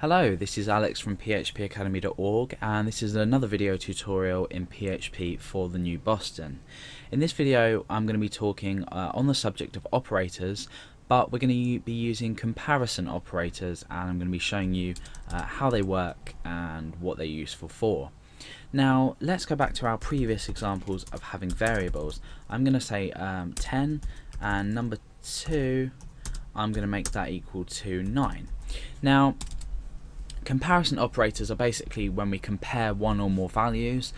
Hello, this is Alex from phpacademy.org, and this is another video tutorial in PHP for the new Boston. In this video I'm going to be talking on the subject of operators, but we're going to be using comparison operators, and I'm going to be showing you how they work and what they're useful for. Now let's go back to our previous examples of having variables. I'm going to say 10, and number 2 I'm going to make that equal to 9. Now comparison operators are basically when we compare one or more values.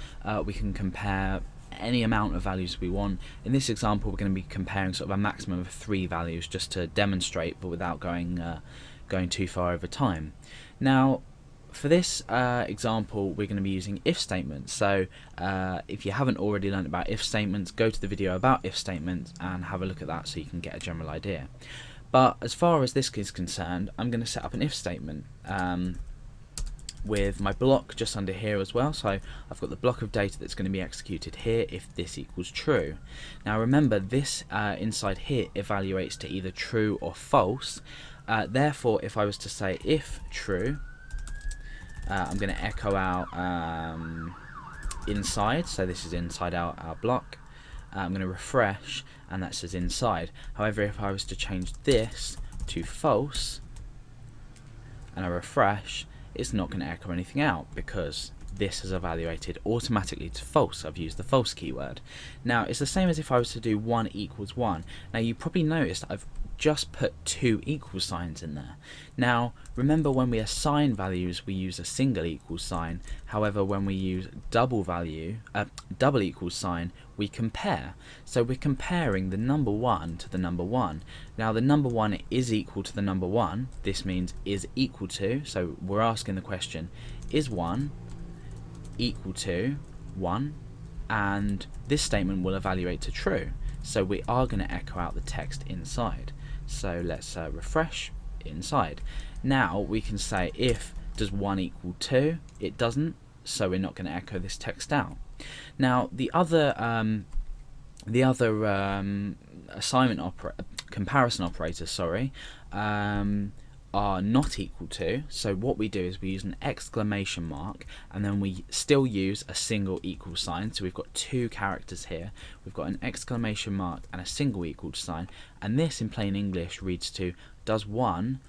We can compare any amount of values we want. In this example we're going to be comparing sort of a maximum of 3 values just to demonstrate, but without going too far over time. Now for this example we're going to be using if statements. So if you haven't already learned about if statements, go to the video about if statements and have a look at that so you can get a general idea. But as far as this is concerned, I'm going to set up an if statement with my block just under here as well. So I've got the block of data that's going to be executed here if this equals true. Now remember, this inside here evaluates to either true or false. Therefore if I was to say if true, I'm going to echo out inside, so this is inside our block. I'm going to refresh and that says inside. However, if I was to change this to false and I refresh, it's not going to echo anything out because this has evaluated automatically to false. I've used the false keyword. Now it's the same as if I was to do 1 equals 1. Now you probably noticed I've just put 2 equal signs in there. Now remember, when we assign values we use a single equal sign. However, when we use double equal sign, we compare. So we're comparing the number 1 to the number 1. Now the number 1 is equal to the number 1. This means is equal to, so we're asking the question, is 1 equal to 1? And this statement will evaluate to true. So we are going to echo out the text inside. So let's refresh inside. Now we can say if does 1 equal 2? It doesn't, so we're not going to echo this text out. Now the other comparison operators, sorry, are not equal to. So what we do is we use an exclamation mark and then we still use a single equal sign. So we've got 2 characters here. We've got an exclamation mark and a single equal sign, and this in plain English reads to does 1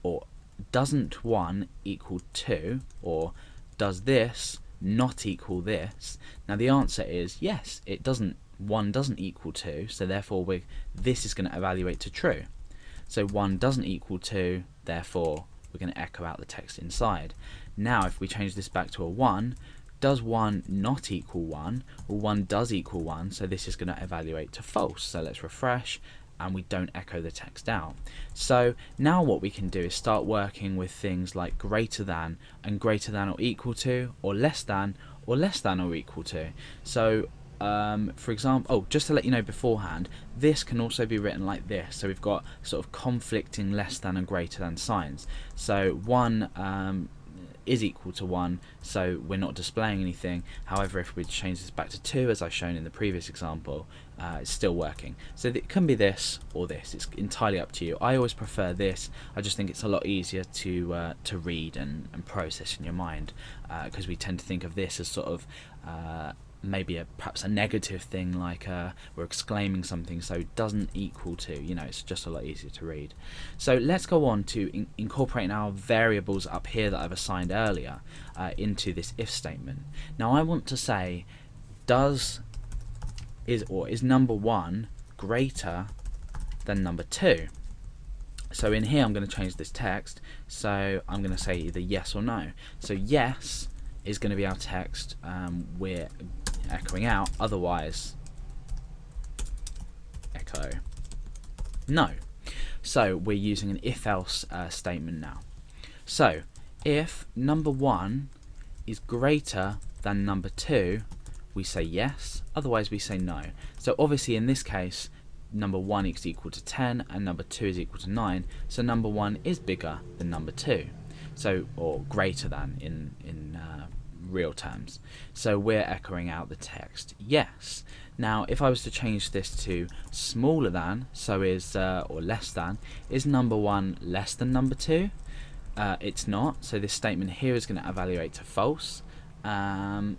or doesn't 1 equal 2, or does this not equal this? Now the answer is yes, it doesn't. 1 doesn't equal 2, so therefore this is going to evaluate to true. So 1 doesn't equal 2, therefore we're going to echo out the text inside. Now if we change this back to a 1, does 1 not equal 1? Well, 1 does equal 1, so this is going to evaluate to false. So let's refresh and we don't echo the text out. So now what we can do is start working with things like greater than and greater than or equal to, or less than or equal to. So for example, just to let you know beforehand, this can also be written like this. So we've got sort of conflicting less than and greater than signs. So 1 is equal to 1, so we're not displaying anything. However, if we change this back to 2 as I shown in the previous example, it's still working. So it can be this or this, it's entirely up to you. I always prefer this. I just think it's a lot easier to read and process in your mind, because we tend to think of this as sort of maybe perhaps a negative thing, like we're exclaiming something, so doesn't equal to, you know, it's just a lot easier to read. So let's go on to incorporating our variables up here that I've assigned earlier into this if statement. Now I want to say is number 1 greater than number 2? So in here I'm going to change this text, so I'm going to say either yes or no. So yes is going to be our text, we're echoing out, otherwise echo no. So we're using an if-else statement now. So if number 1 is greater than number 2, we say yes, otherwise we say no. So obviously in this case number 1 is equal to 10 and number 2 is equal to 9, so number 1 is bigger than number 2, so, or greater than in real terms. So we're echoing out the text yes. Now if I was to change this to smaller than, so is or less than, is number 1 less than number 2? it's not, so this statement here is going to evaluate to false, and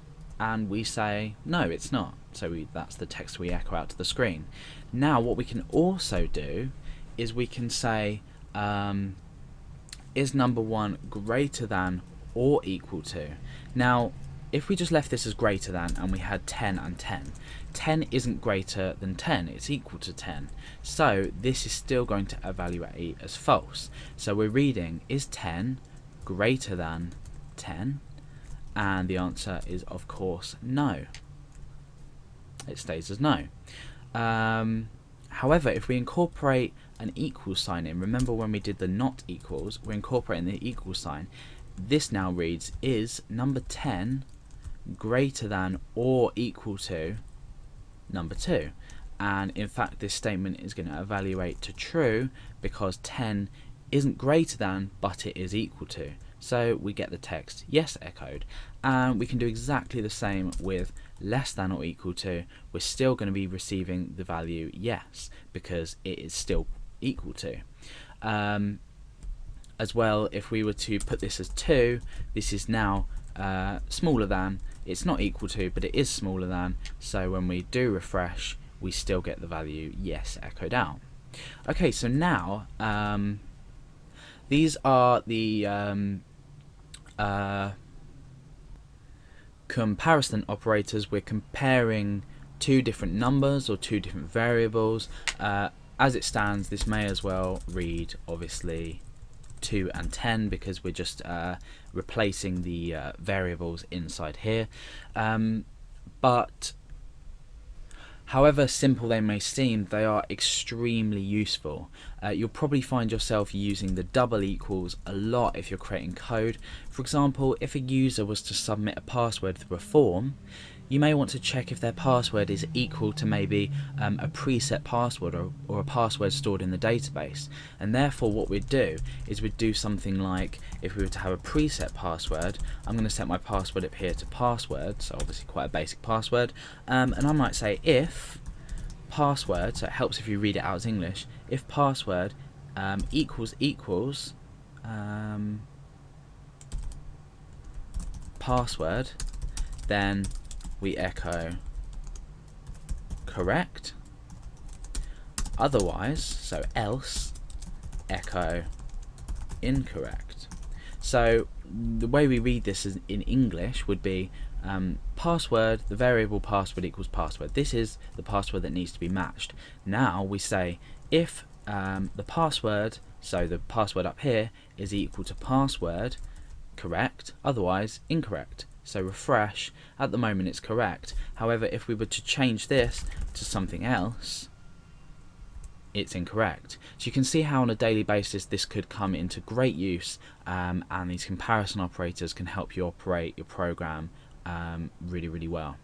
we say no, it's not, so that's the text we echo out to the screen. Now what we can also do is we can say is number 1 greater than or equal to. Now if we just left this as greater than and we had 10 and 10, 10 isn't greater than 10, it's equal to 10. So this is still going to evaluate as false. So we're reading, is 10 greater than 10? And the answer is, of course, no. It stays as no. However, if we incorporate an equal sign in, remember when we did the not equals, we're incorporating the equal sign. This now reads, is number 10 greater than or equal to number 2? And in fact this statement is going to evaluate to true because 10 isn't greater than but it is equal to. So we get the text yes echoed, and we can do exactly the same with less than or equal to. We're still going to be receiving the value yes because it is still equal to. As well, if we were to put this as 2, this is now smaller than, it's not equal to, but it is smaller than, so when we do refresh we still get the value yes echoed out. Okay, so now these are the comparison operators. We're comparing two different numbers or two different variables. As it stands, this may as well read obviously 2 and 10 because we're just replacing the variables inside here, but however simple they may seem, they are extremely useful. You'll probably find yourself using the double equals a lot if you're creating code. For example, if a user was to submit a password through a form, you may want to check if their password is equal to maybe a preset password or a password stored in the database. And therefore what we'd do is we'd do something like, if we were to have a preset password, I'm going to set my password up here to password, so obviously quite a basic password, and I might say if password, so it helps if you read it out as English, if password equals password, then we echo correct, otherwise, so else, echo incorrect. So the way we read this is in English would be password, the variable password equals password. This is the password that needs to be matched. Now we say if the password, so the password up here, is equal to password, correct, otherwise incorrect. So refresh, at the moment it's correct. However, if we were to change this to something else, it's incorrect. So you can see how on a daily basis this could come into great use, and these comparison operators can help you operate your program really, really well.